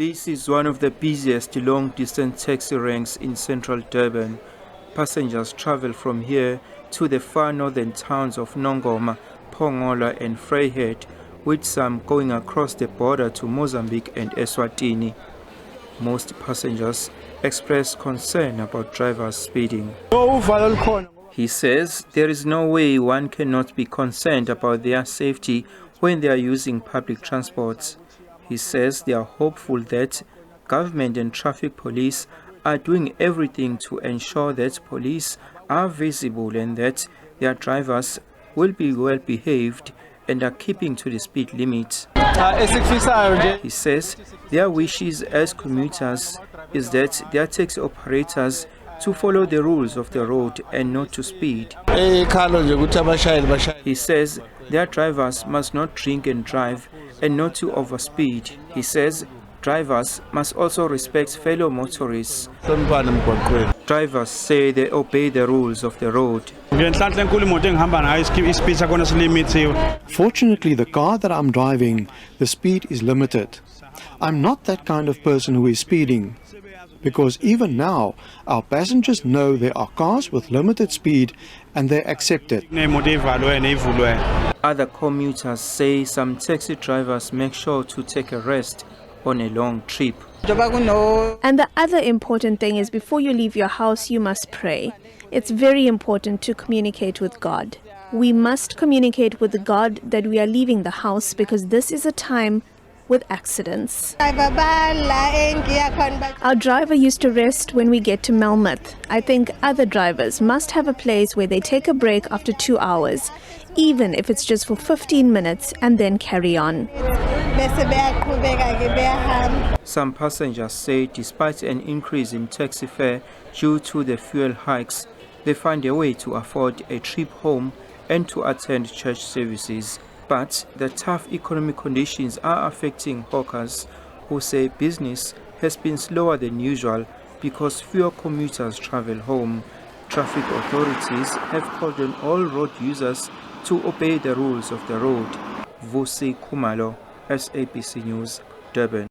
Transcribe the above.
This is one of the busiest long-distance taxi ranks in central Durban. Passengers travel from here to the far northern towns of Nongoma, Pongola and Vryheid, with some going across the border to Mozambique and Eswatini. Most passengers express concern about drivers speeding. He says there is no way one cannot be concerned about their safety when they are using public transports. He says they are hopeful that government and traffic police are doing everything to ensure that police are visible and that their drivers will be well behaved and are keeping to the speed limit. He says their wishes as commuters is that their taxi operators to follow the rules of the road and not to speed. He says their drivers must not drink and drive and not to overspeed. He says drivers must also respect fellow motorists. Drivers say they obey the rules of the road. Fortunately, the car that I'm driving, the speed is limited. I'm not that kind of person who is speeding, because even now, our passengers know there are cars with limited speed and they accept it. Other commuters say some taxi drivers make sure to take a rest on a long trip. And the other important thing is before you leave your house, you must pray. It's very important to communicate with God. We must communicate with God that we are leaving the house because this is a time with accidents. Our driver used to rest when we get to Melmoth. I think other drivers must have a place where they take a break after 2 hours, even if it's just for 15 minutes, and then carry on. Some passengers say despite an increase in taxi fare due to the fuel hikes, they find a way to afford a trip home and to attend church services. But the tough economic conditions are affecting hawkers who say business has been slower than usual because fewer commuters travel home. Traffic authorities have called on all road users to obey the rules of the road. Vusi Khumalo, SABC News, Durban.